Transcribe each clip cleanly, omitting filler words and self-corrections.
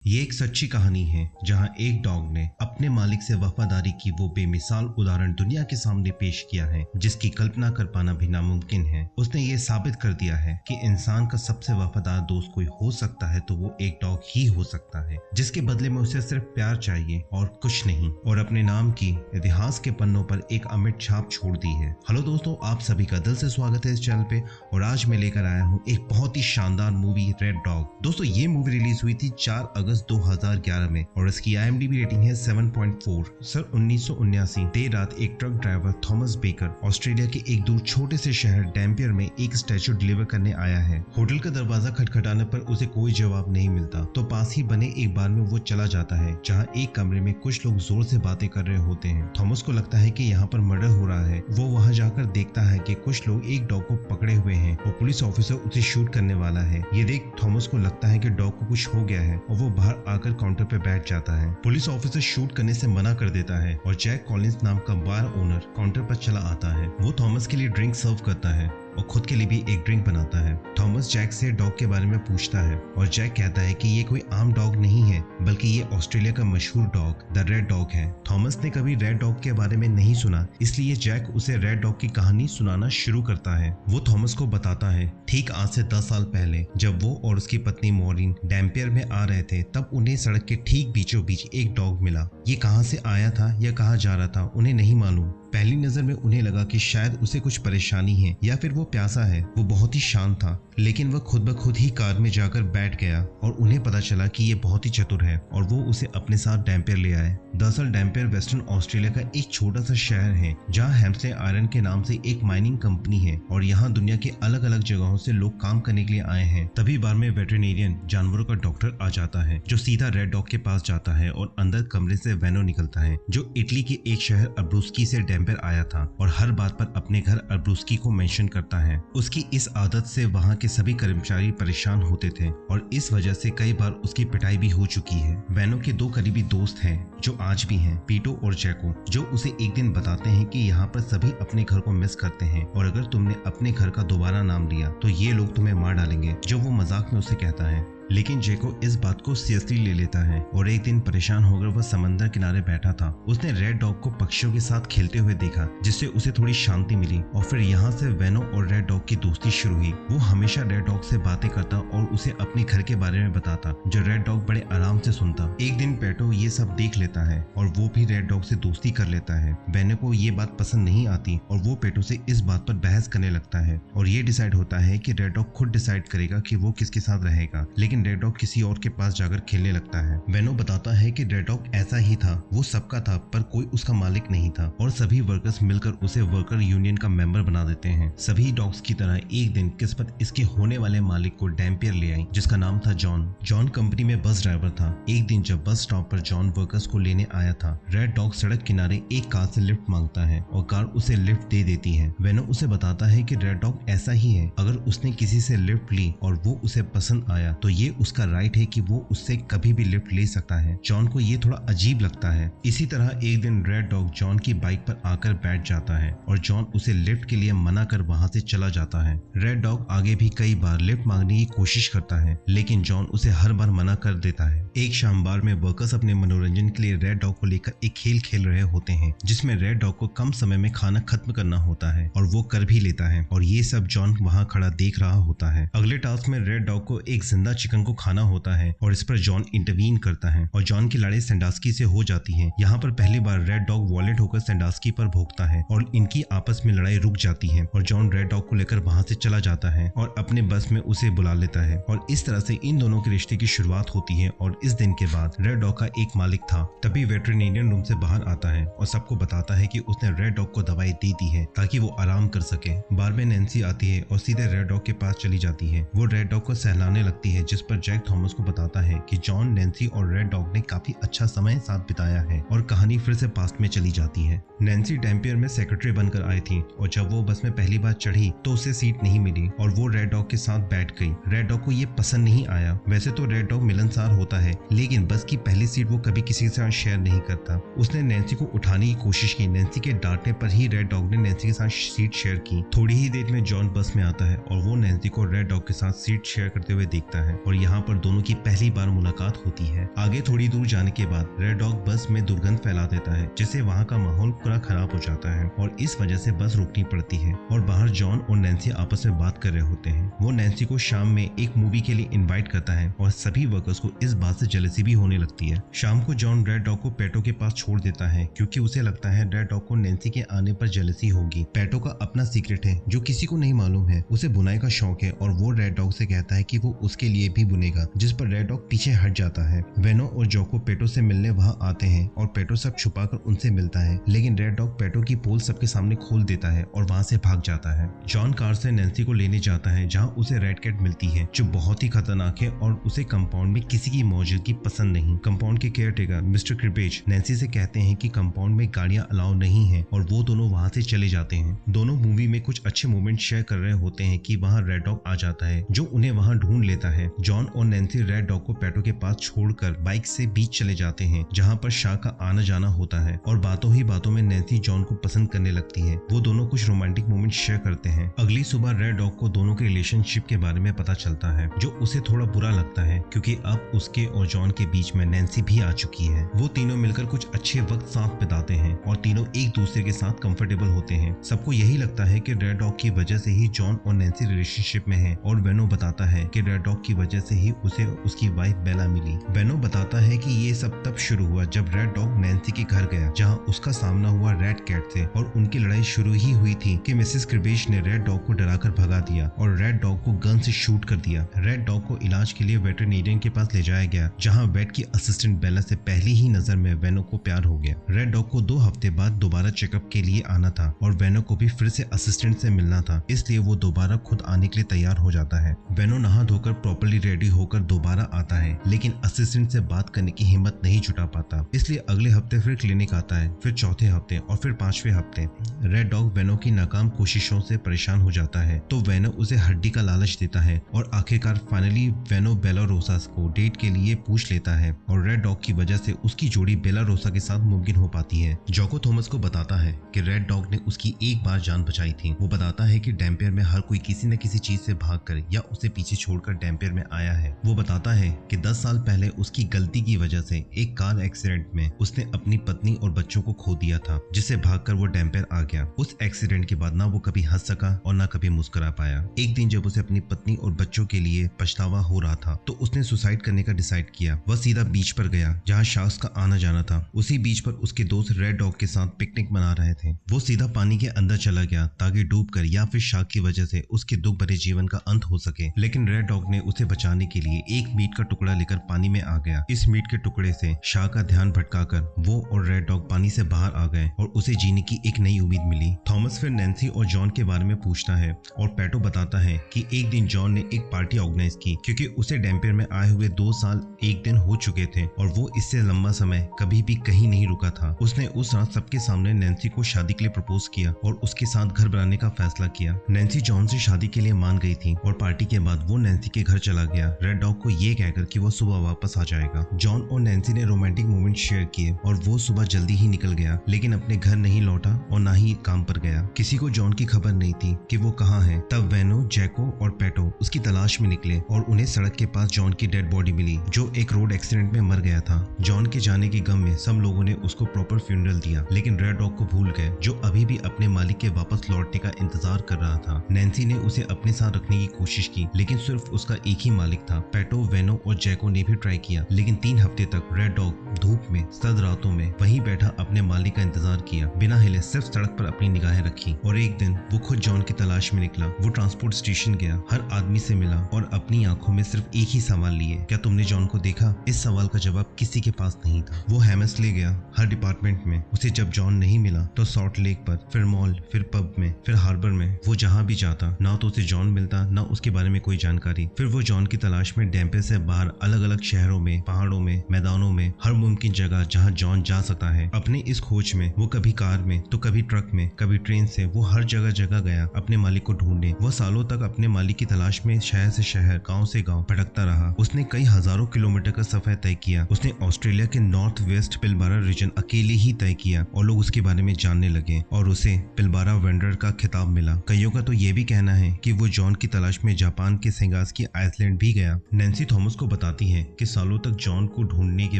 ये एक सच्ची कहानी है जहां एक डॉग ने अपने मालिक से वफादारी की वो बेमिसाल उदाहरण दुनिया के सामने पेश किया है जिसकी कल्पना कर पाना भी नामुमकिन है। उसने ये साबित कर दिया है कि इंसान का सबसे वफादार दोस्त कोई हो सकता है तो वो एक डॉग ही हो सकता है, जिसके बदले में उसे सिर्फ प्यार चाहिए और कुछ नहीं, और अपने नाम की इतिहास के पन्नों पर एक अमिट छाप छोड़ दी है। हेलो दोस्तों, आप सभी का दिल से स्वागत है इस चैनल पे और आज मैं लेकर आया हूँ एक बहुत ही शानदार मूवी रेड डॉग। दोस्तों ये मूवी रिलीज हुई थी 4 अगस्त 2011 में और इसकी IMDb रेटिंग है 7.4। सर 1979 देर रात एक truck driver Thomas baker Australia के एक दूर छोटे से शहर डैम्पियर में एक स्टैचू डिलीवर करने आया है। होटल का दरवाजा खटखटाने पर उसे कोई जवाब नहीं मिलता तो पास ही बने एक बार में वो चला जाता है जहाँ एक कमरे में कुछ लोग जोर से बातें कर रहे होते हैं। थॉमस को लगता है कि यहाँ पर मर्डर हो रहा है। वो वहाँ जाकर देखता है कि कुछ लोग एक डॉग को पकड़े हुए हैं और पुलिस ऑफिसर उसे शूट करने वाला है। ये देख थॉमस को लगता है कि डॉग को कुछ हो गया है और वो बाहर आकर काउंटर पे बैठ जाता है। पुलिस ऑफिसर शूट करने से मना कर देता है और जैक कॉलिंस नाम का बार ओनर काउंटर पर चला आता है। वो थॉमस के लिए ड्रिंक सर्व करता है और खुद के लिए भी एक ड्रिंक बनाता है। थॉमस जैक से डॉग के बारे में पूछता है और जैक कहता है कि ये कोई आम डॉग नहीं है बल्कि ये ऑस्ट्रेलिया का मशहूर डॉग द रेड डॉग है। थॉमस ने कभी रेड डॉग के बारे में नहीं सुना, इसलिए जैक उसे रेड डॉग की कहानी सुनाना शुरू करता है। वो थॉमस को बताता है ठीक आज से 10 साल पहले जब वो और उसकी पत्नी मॉरिन डैम्पियर में आ रहे थे तब उन्हें सड़क के ठीक बीचों बीच एक डॉग मिला। ये कहाँ से आया था या कहाँ जा रहा था उन्हें नहीं मालूम। पहली नजर में उन्हें लगा कि शायद उसे कुछ परेशानी है या फिर वो प्यासा है। वो बहुत ही शांत था लेकिन वह खुद ब खुद ही कार में जाकर बैठ गया और उन्हें पता चला कि ये बहुत ही चतुर है और वो उसे अपने साथ डैम्पियर ले आए। दरअसल डैम्पियर वेस्टर्न ऑस्ट्रेलिया का एक छोटा सा शहर है जहाँ हेम्सले आयरन के नाम से एक माइनिंग कंपनी है और यहाँ दुनिया के अलग अलग जगहों से लोग काम करने के लिए आए हैं। तभी बार में वेटरनेरियन जानवरों का डॉक्टर आ जाता है जो सीधा रेड डॉग के पास जाता है और अंदर कमरे से वेनो निकलता है जो इटली के एक शहर अब्रूस्की से डैम्पियर आया था और हर बात पर अपने घर अब्रूस्की को मेंशन करता है। उसकी इस आदत से वहाँ के सभी कर्मचारी परेशान होते थे और इस वजह से कई बार उसकी पिटाई भी हो चुकी है। वेनो के 2 करीबी दोस्त हैं जो आज भी हैं, पीटो और जैको, जो उसे एक दिन बताते हैं कि यहाँ पर सभी अपने घर को मिस करते हैं और अगर तुमने अपने घर का दोबारा नाम लिया तो ये लोग तुम्हें मार डालेंगे, जो वो मजाक में उसे कहता है। लेकिन जैको इस बात को सीरियसली ले लेता है और एक दिन परेशान होकर वह समंदर किनारे बैठा था। उसने रेड डॉग को पक्षियों के साथ खेलते हुए देखा जिससे उसे थोड़ी शांति मिली और फिर यहाँ से वेनो और रेड डॉग की दोस्ती शुरू हुई। वो हमेशा रेड डॉग से बातें करता और उसे अपने घर के बारे में बताता जो रेड डॉग बड़े आराम से सुनता। एक दिन पेटो ये सब देख लेता है और वो भी रेड डॉग से दोस्ती कर लेता है। वेनो को ये बात पसंद नहीं आती और वो पेटो से इस बात पर बहस करने लगता है और ये डिसाइड होता है कि रेड डॉग खुद डिसाइड करेगा कि वो किसके साथ रहेगा। लेकिन रेड डॉग किसी और के पास जाकर खेलने लगता है। वेनो बताता है कि रेड डॉग ऐसा ही था, वो सबका था पर कोई उसका मालिक नहीं था और सभी वर्कर्स मिलकर उसे वर्कर यूनियन का मेंबर बना देते हैं। सभी डॉग्स की तरह एक दिन किस्मत इसके होने वाले मालिक को डैम्पियर ले आई जिसका नाम था जॉन। जॉन कंपनी में बस ड्राइवर था। एक दिन जब बस स्टॉप पर जॉन वर्कर्स को लेने आया था, रेड डॉग सड़क किनारे एक कार से लिफ्ट मांगता है और कार उसे लिफ्ट दे देती है। वेनो उसे बताता है कि रेड डॉग ऐसा ही है, अगर उसने किसी से लिफ्ट ली और वो उसे पसंद आया तो ये उसका राइट है कि वो उससे कभी भी लिफ्ट ले सकता है। जॉन को ये थोड़ा अजीब लगता है। इसी तरह एक दिन रेड डॉग जॉन की बाइक पर आकर बैठ जाता है और जॉन उसे लिफ्ट के लिए मना कर वहाँ से चला जाता है। रेड डॉग आगे भी कई बार लिफ्ट मांगने की कोशिश करता है लेकिन जॉन उसे हर बार मना कर देता है। एक शाम बार में वर्कर्स अपने मनोरंजन के लिए रेड डॉग को लेकर एक खेल खेल रहे होते हैं जिसमें रेड डॉग को कम समय में खाना खत्म करना होता है और वो कर भी लेता है और ये सब जॉन वहाँ खड़ा देख रहा होता है। अगले टास्क में रेड डॉग को एक जिंदा चिकन को खाना होता है और इस पर जॉन इंटरवीन करता है और जॉन की लड़ाई सेंडास्की से हो जाती है। यहाँ पर पहली बार रेड डॉग वॉलेट होकर सेंडास्की पर भोंकता है और इनकी आपस में लड़ाई रुक जाती है और जॉन रेड डॉग को लेकर वहाँ से चला जाता है और अपने बस में उसे बुला लेता है और इस तरह से इन दोनों के रिश्ते की शुरुआत होती है। और इस दिन के बाद रेड डॉग का एक मालिक था। तभी वेटरनेरियन रूम से बाहर आता है और सबको बताता है कि उसने रेड डॉग को दवाई दे दी है ताकि वो आराम कर सके। बार में नैन्सी आती है और सीधे रेड डॉग के पास चली जाती है। वो रेड डॉग को सहलाने लगती है जिस पर जैक थॉमस को बताता है कि जॉन, नैन्सी और रेड डॉग ने काफी अच्छा समय साथ बिताया है और कहानी फिर से पास्ट में चली जाती है। नैन्सी डैम्पियर में सेक्रेटरी बनकर आई थी और जब वो बस में पहली बार चढ़ी तो उसे सीट नहीं मिली और वो रेड डॉग के साथ बैठ गई। रेड डॉग को ये पसंद नहीं आया। वैसे तो रेड डॉग मिलनसार होता है लेकिन बस की पहली सीट वो कभी किसी के साथ शेयर नहीं करता। उसने नैन्सी को उठाने की कोशिश की। नैन्सी के डांटने पर ही रेड डॉग ने नैन्सी के साथ सीट शेयर की। थोड़ी ही देर में जॉन बस में आता है और वो नैन्सी को रेड डॉग के साथ सीट शेयर करते हुए देखता है और और यहाँ पर दोनों की पहली बार मुलाकात होती है। आगे थोड़ी दूर जाने के बाद रेड डॉग बस में दुर्गंध फैला देता है, जिससे वहाँ का माहौल पूरा खराब हो जाता है और इस वजह से बस रुकनी पड़ती है। और बाहर जॉन और नैन्सी आपस में बात कर रहे होते हैं। वो नैन्सी को शाम में एक मूवी के लिए इनवाइट करता है और सभी वर्कर्स को इस बात से जेलसी भी होने लगती है। शाम को जॉन रेड डॉग को पेटो के पास छोड़ देता है, क्योंकि उसे लगता है रेड डॉग को नैन्सी के आने पर जेलसी होगी। पेटो का अपना सीक्रेट है जो किसी को नहीं मालूम है। उसे बुनाई का शौक है और वो रेड डॉग से कहता है कि वो उसके लिए भी बुनेगा, जिस पर रेड डॉग पीछे हट जाता है। वेनो और जोको पेटो से मिलने वहाँ आते हैं और पेटो सब छुपाकर उनसे मिलता है, लेकिन रेड डॉग पेटो की पोल सबके सामने खोल देता है और वहाँ से भाग जाता है। जॉन कार से नैन्सी को लेने जाता है, जहाँ उसे रेड कैट मिलती है जो बहुत ही खतरनाक है और उसे कंपाउंड में किसी की मौजूदगी पसंद नहीं। कंपाउंड के केयरटेकर मिस्टर क्रिपेज नैन्सी से कहते हैं कि कंपाउंड में गाड़ियां अलाउ नहीं है और वो दोनों वहाँ से चले जाते हैं। दोनों मूवी में कुछ अच्छे मोमेंट शेयर कर रहे होते हैं कि वहाँ रेड डॉग आ जाता है जो उन्हें वहाँ ढूंढ लेता है। जॉन और नैन्सी रेड डॉग को पेटो के पास छोड़कर बाइक से बीच चले जाते हैं, जहाँ पर शाह का आना जाना होता है और बातों ही बातों में नैन्सी जॉन को पसंद करने लगती है। वो दोनों कुछ रोमांटिक मोमेंट शेयर करते हैं। अगली सुबह रेड डॉग को दोनों के रिलेशनशिप के बारे में पता चलता है, जो उसे थोड़ा बुरा लगता है क्योंकि अब उसके और जॉन के बीच में नैन्सी भी आ चुकी है। वो तीनों मिलकर कुछ अच्छे वक्त साथ बिताते हैं और तीनों एक दूसरे के साथ कंफर्टेबल होते हैं। सबको यही लगता है कि रेड डॉग की वजह से ही जॉन और नैन्सी रिलेशनशिप में है और वेनो बताता है कि रेड डॉग की वजह से ही उसे उसकी वाइफ बेला मिली। वेनो बताता है कि ये सब तब शुरू हुआ जब रेड डॉग नैन्सी के घर गया, जहाँ उसका सामना हुआ रेड कैट से और उनकी लड़ाई शुरू ही हुई थी कि मिसेस क्रिपेज ने रेड डॉग को डराकर भगा दिया और रेड डॉग को गन से शूट कर दिया। रेड डॉग को इलाज के लिए वेटरनेरियन के पास ले जाया गया, जहाँ वेट की असिस्टेंट बेला से पहली ही नजर में वेनो को प्यार हो गया। रेड डॉग को 2 हफ्ते बाद दोबारा चेकअप के लिए आना था और वेनो को भी फिर से असिस्टेंट से मिलना था, इसलिए वो दोबारा खुद आने के लिए तैयार हो जाता है। वेनो नहा धोकर प्रॉपर्ली रेडी होकर दोबारा आता है, लेकिन असिस्टेंट से बात करने की हिम्मत नहीं जुटा पाता, इसलिए अगले हफ्ते फिर क्लिनिक आता है, फिर चौथे हफ्ते और फिर 5वें हफ्ते। रेड डॉग वेनो की नाकाम कोशिशों से परेशान हो जाता है, तो वेनो उसे हड्डी का लालच देता है और आखिरकार फाइनली वेनो बेला रोसा को डेट के लिए पूछ लेता है और रेड डॉग की वजह से उसकी जोड़ी बेला रोसा के साथ मुमकिन हो पाती है। जोको थॉमस को बताता है कि रेड डॉग ने उसकी एक बार जान बचाई थी। वो बताता है कि डैम्पियर में हर कोई किसी न किसी चीज से भागकर या उसे पीछे छोड़कर डैम्पियर में आया है। वो बताता है कि 10 साल पहले उसकी गलती की वजह से एक कार एक्सीडेंट में उसने अपनी पत्नी और बच्चों को खो दिया था, जिससे भागकर वो डैम्पियर आ गया। उस एक्सीडेंट के बाद ना वो कभी हंस सका और ना कभी मुस्कुरा पाया। एक दिन जब उसे अपनी पत्नी और बच्चों के लिए पछतावा हो रहा था, तो उसने सुसाइड करने का डिसाइड किया। वह सीधा बीच पर गया जहाँ शार्क्स का आना जाना था। उसी बीच पर उसके दोस्त रेड डॉग के साथ पिकनिक मना रहे थे। वो सीधा पानी के अंदर चला गया ताकि डूबकर या फिर शार्क की वजह से उसके दुख भरे जीवन का अंत हो सके, लेकिन रेड डॉग ने उसे बचाने के लिए एक मीट का टुकड़ा लेकर पानी में आ गया। इस मीट के टुकड़े से शार्क का ध्यान भटकाकर वो और रेड डॉग पानी से बाहर आ गए और उसे जीने की एक नई उम्मीद मिली। थॉमस फिर नैन्सी और जॉन के बारे में पूछता है और पेटो बताता है कि एक दिन जॉन ने एक पार्टी ऑर्गेनाइज की, क्योंकि उसे डैम्पियर में आए हुए 2 साल 1 दिन हो चुके थे और वो इससे लंबा समय कभी भी कहीं नहीं रुका था। उसने उस रात सबके सामने नैन्सी को शादी के लिए प्रपोज किया और उसके साथ घर बनाने का फैसला किया। नैन्सी जॉन से शादी के लिए मान गई थी और पार्टी के बाद वो नैन्सी के घर चला गया, रेड डॉग को ये कहकर कि वो सुबह वापस आ जाएगा। जॉन और नैन्सी ने रोमांटिक मोमेंट शेयर किए और वो सुबह जल्दी ही निकल गया, लेकिन अपने घर नहीं लौटा और ना ही काम पर गया। किसी को जॉन की खबर नहीं थी कि वो कहाँ है। तब वेनो, जैको और पेटो उसकी तलाश में निकले और उन्हें सड़क के पास जॉन की डेड बॉडी मिली, जो एक रोड एक्सीडेंट में मर गया था। जॉन के जाने के गम में सब लोगों ने उसको प्रॉपर फ्यूनरल दिया, लेकिन रेड डॉग को भूल गए, जो अभी भी अपने मालिक के वापस लौटने का इंतजार कर रहा था। नैन्सी ने उसे अपने साथ रखने की कोशिश की, लेकिन सिर्फ उसका एक ही मालिक था। पेटो, वेनो और जैको ने भी ट्राई किया, लेकिन 3 हफ्ते तक रेड डॉग धूप में, सर्द रातों में वहीं बैठा अपने मालिक का इंतजार किया, बिना हिले सिर्फ सड़क पर अपनी निगाहें रखी। और एक दिन वो खुद जॉन की तलाश में निकला। वो ट्रांसपोर्ट स्टेशन गया, हर आदमी से मिला और अपनी आंखों में सिर्फ एक ही सवाल लिए, क्या तुमने जॉन को देखा? इस सवाल का जवाब किसी के पास नहीं था। वो हैमर्सले गया, हर डिपार्टमेंट में। उसे जब जॉन नहीं मिला तो सॉल्ट लेक पर, फिर मॉल, फिर पब में, फिर हार्बर में। वो जहाँ भी जाता, ना तो उसे जॉन मिलता, ना उसके बारे में कोई जानकारी। फिर वो जॉन की तलाश में डैम्पियर से बाहर अलग अलग शहरों में, पहाड़ों में, मैदानों में, हर मुमकिन जगह जहाँ जॉन जा सकता है। अपनी इस खोज में वो कभी कार में तो कभी ट्रक में, कभी ट्रेन से, वो हर जगह जगह गया अपने मालिक को ढूंढने। वो सालों तक अपने मालिक की तलाश में शहर से शहर, गांव से गांव भटकता रहा। उसने कई हजारों किलोमीटर का सफर तय किया। उसने ऑस्ट्रेलिया के नॉर्थ वेस्ट पिलबारा रीजन अकेले ही तय किया और लोग उसके बारे में जानने लगे और उसे पिलबारा वेंडर का खिताब मिला। कईयों का तो ये भी कहना है कि वो जॉन की तलाश में जापान के सेगास्की आइसलैंड भी भी गया। नैन्सी थॉमस को बताती है कि सालों तक जॉन को ढूंढने के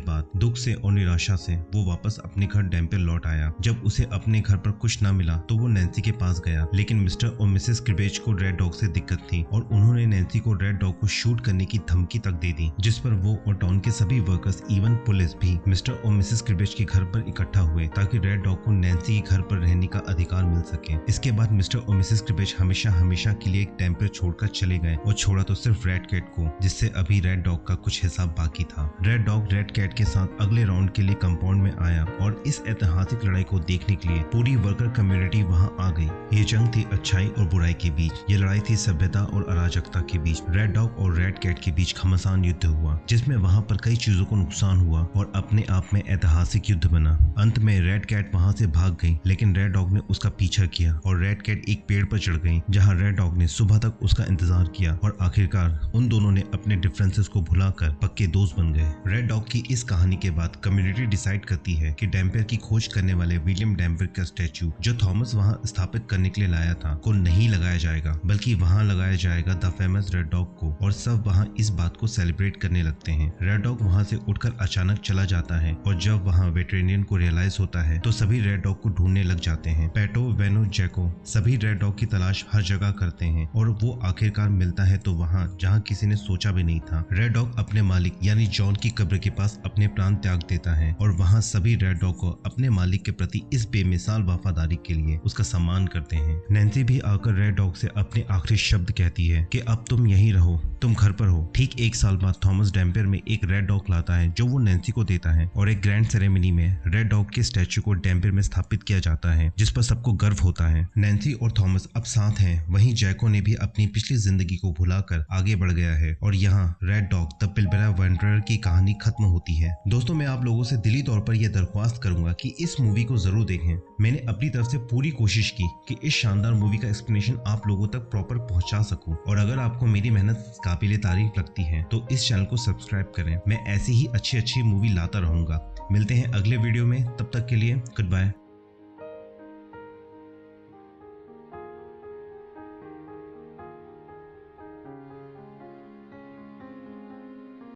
बाद दुख से और निराशा से वो वापस अपने घर डैम्पियर लौट आया। जब उसे अपने घर पर कुछ न मिला तो वो नैन्सी के पास गया, लेकिन मिस्टर और मिसेस क्रिबेज को रेड डॉग से दिक्कत थी और उन्होंने नैन्सी को रेड डॉग को शूट करने की धमकी तक दे दी, जिस पर वो और टाउन के सभी वर्कर्स इवन पुलिस भी मिस्टर और मिसेस क्रिबेज के घर पर इकट्ठा हुए ताकि रेड डॉग को नैन्सी के घर पर रहने का अधिकार मिल सके। इसके बाद मिस्टर और मिसेस क्रिबेज हमेशा के लिए एक डैम्पियर छोड़कर चले गए और छोड़ा तो सिर्फ रेड कैट को, जिससे अभी रेड डॉग का कुछ हिसाब बाकी था। रेड डॉग रेड कैट के साथ अगले राउंड के लिए कंपाउंड में आया और इस ऐतिहासिक लड़ाई को देखने के लिए पूरी वर्कर कम्युनिटी वहां आ गई। ये जंग थी अच्छाई और बुराई के बीच, ये लड़ाई थी सभ्यता और अराजकता के बीच। रेड डॉग और रेड कैट के बीच घमासान युद्ध हुआ, जिसमें वहां पर कई चीजों को नुकसान हुआ और अपने आप में ऐतिहासिक युद्ध बना। अंत में रेड कैट वहां से भाग गई, लेकिन रेड डॉग ने उसका पीछा किया और रेड कैट एक पेड़ पर चढ़ गई, जहां रेड डॉग ने सुबह तक उसका इंतजार किया और आखिरकार उन दोनों ने अपने डिफरेंसेस को भुलाकर पक्के दोस्त बन गए। रेड डॉग की इस कहानी के बाद कम्युनिटी डिसाइड करती है कि डैम्पियर की खोज करने वाले विलियम डैम्पियर का स्टैचू, जो थॉमस वहां स्थापित करने के लिए लाया था, को नहीं लगाया जाएगा, बल्कि वहां लगाया जाएगा द फेमस रेड डॉग को, और सब वहां इस बात को सेलिब्रेट करने लगते हैं। रेड डॉग वहां से उठकर अचानक चला जाता है और जब वहां वेटरेनियन को रियलाइज होता है तो सभी रेड डॉग को ढूंढने लग जाते हैं। पेटो, वेनो, जैको सभी रेड डॉग की तलाश हर जगह करते हैं और वो आखिरकार मिलता है तो वहां जहां किसी ने सोचा भी नहीं था। रेड डॉग अपने मालिक यानी जॉन की कब्र के पास अपने प्राण त्याग देता है और वहां सभी रेड डॉग को अपने मालिक के प्रति इस बेमिसाल वफादारी के लिए उसका सम्मान करते हैं। नैन्सी भी आकर रेड डॉग से अपने आखिरी शब्द कहती है कि अब तुम यहीं रहो, तुम घर पर हो। ठीक एक साल बाद थॉमस डैम्पियर में एक रेड डॉग लाता है जो वो नैन्सी को देता है और एक ग्रैंड सेरेमनी में रेड डॉग के स्टैचू को डैम्पियर में स्थापित किया जाता है, जिस पर सबको गर्व होता है। नैन्सी और थॉमस अब साथ हैं, वहीं जैको ने भी अपनी पिछली जिंदगी को भुलाकर आगे बढ़ गया है और यहाँ रेड डॉग द पिलबेरा वेंडरर की कहानी खत्म होती है। दोस्तों, मैं आप लोगों से दिली तौर पर यह दरख्वास्त करूंगा कि इस मूवी को जरूर देखें। मैंने अपनी तरफ से पूरी कोशिश की कि इस शानदार मूवी का एक्सप्लेनेशन आप लोगों तक प्रॉपर पहुंचा सकूं, और अगर आपको मेरी मेहनत काबिले तारीफ लगती है तो इस चैनल को सब्सक्राइब करें। मैं ऐसी ही अच्छी मूवी लाता रहूंगा। मिलते हैं अगले वीडियो में, तब तक के लिए गुड बाय।